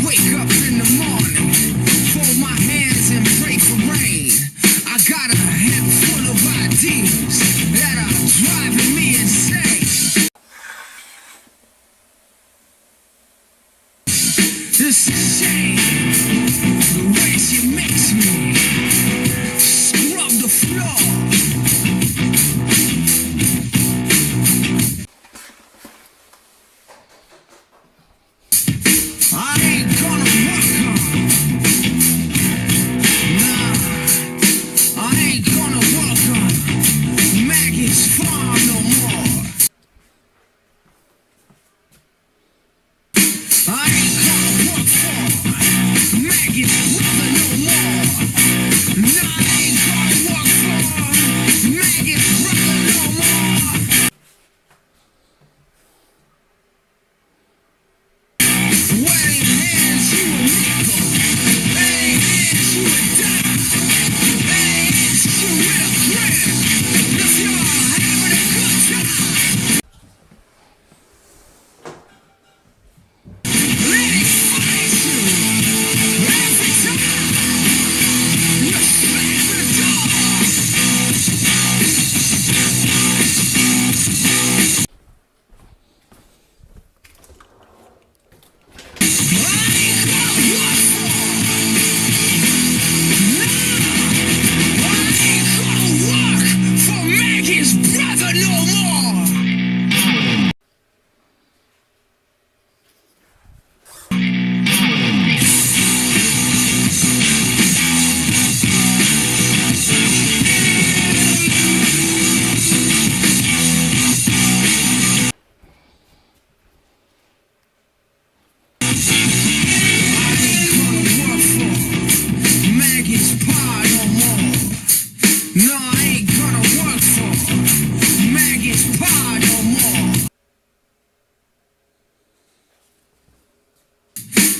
Wake up in the morning, fold my hands and pray for rain. I got a head full of ideas that are driving me insane. This is a shame, the way she makes me scrub the floor.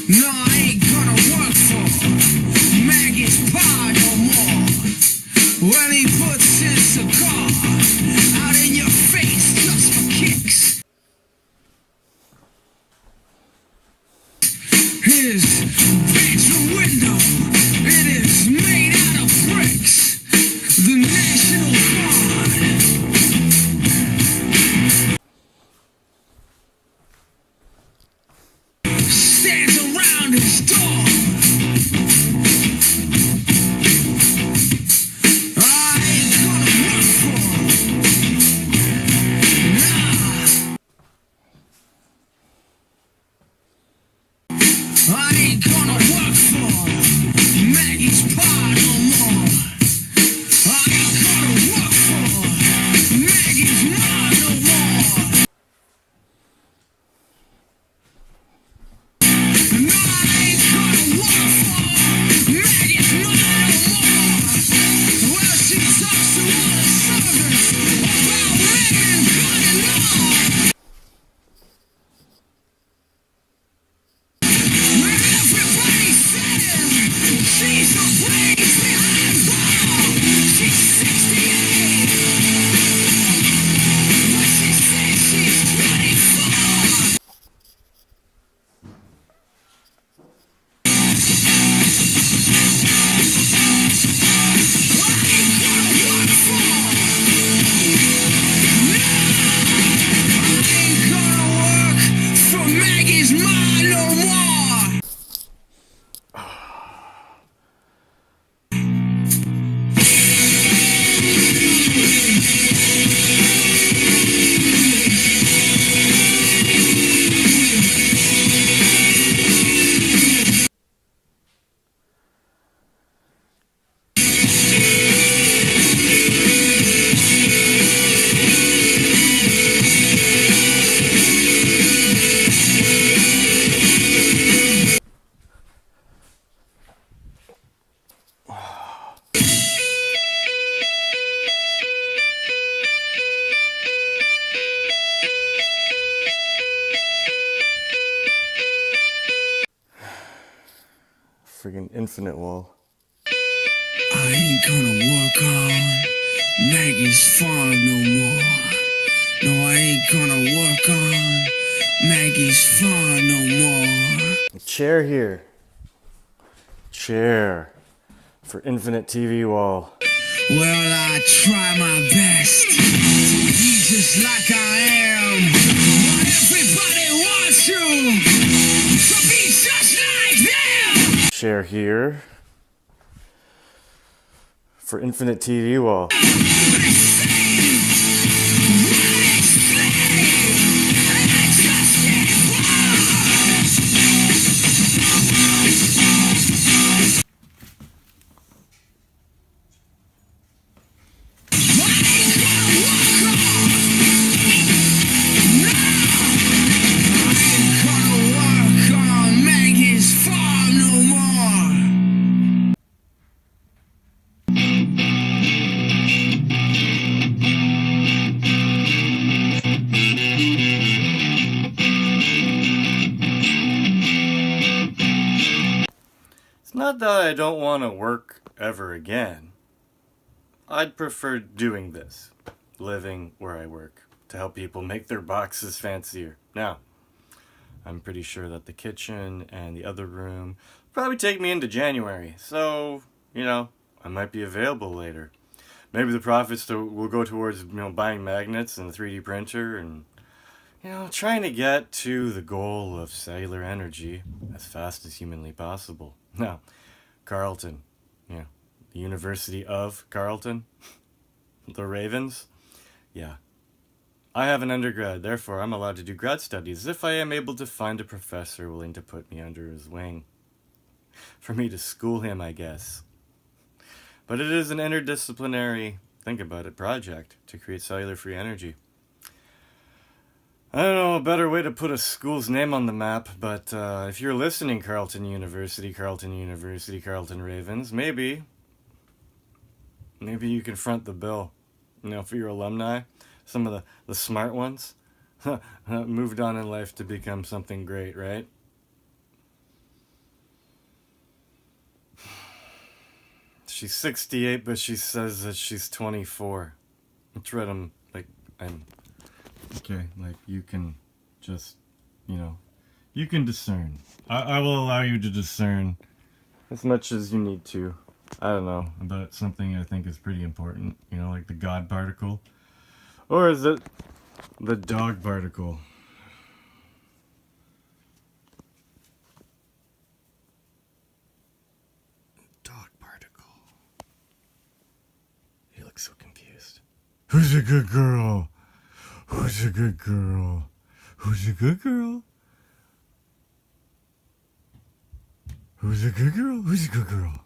No, I ain't gonna work for Maggie's pie no more. When he puts his cigar out in your face just for kicks. His bedroom window, it is made out of bricks. The National Guard stands around his door. I ain't gonna work for nah. I ain't gonna work for Maggie's pie no more. I ain't gonna work for Maggie's mom no more. No, I ain't gonna work for Maggie's mom no more. Well, she talks to all the servants about living good and all. When everybody says she's a brains behind ball, she's 68. But she says she's 24. I ain't gonna work for. No, I ain't gonna work for Maggie's mom no more. Friggin' infinite wall. I ain't gonna work on Maggie's farm no more. No, I ain't gonna work on Maggie's far no more. Chair here. Chair for infinite TV wall. Well, I try my best to be just like I am. But everybody wants you to be just like them. Chair here for infinite TV wall. Not that I don't want to work ever again. I'd prefer doing this, living where I work, to help people make their boxes fancier. Now, I'm pretty sure that the kitchen and the other room probably take me into January, so, I might be available later. Maybe the profits will go towards, buying magnets and the 3D printer and, trying to get to the goal of cellular energy as fast as humanly possible. Now, Carleton, the University of Carleton, the Ravens, I have an undergrad, therefore I'm allowed to do grad studies if I am able to find a professor willing to put me under his wing. For me to school him, I guess. But it is an interdisciplinary, think about it, project to create cellular free energy. I don't know a better way to put a school's name on the map, but if you're listening, Carleton University, Carleton Ravens, maybe you can front the bill, for your alumni, some of the smart ones, moved on in life to become something great, right? She's 68, but she says that she's 24. Let's read them, okay, you can just, you can discern. I will allow you to discern as much as you need to. I don't know, about something I think is pretty important, like the God particle. Or is it the dog particle? Dog particle. He looks so confused. Who's a good girl? Who's a good girl? Who's a good girl? Who's a good girl? Who's a good girl?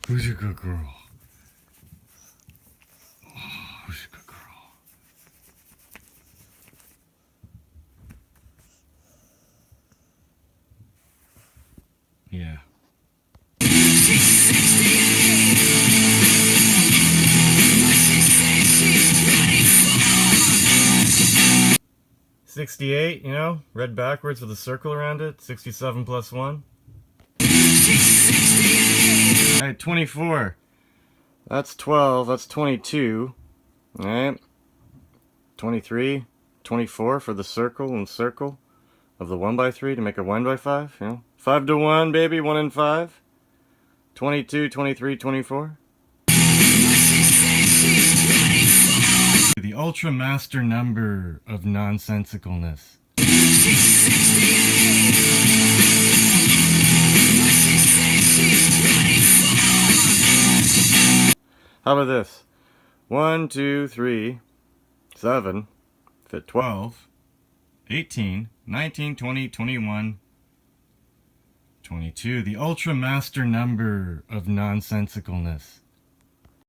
Who's a good girl? Oh, who's a good girl? Yeah. 68, read backwards with a circle around it. 67 plus 1. Alright, 24. That's 12. That's 22. Alright. 23. 24 for the circle and circle of the 1x3 to make a 1x5. 5 to 1, baby. 1 and 5. 22, 23, 24. The ultra master number of nonsensicalness. How about this? 1, 2, 3, 7, fit 12, 18, 19, 20, 21, 22. The ultra master number of nonsensicalness.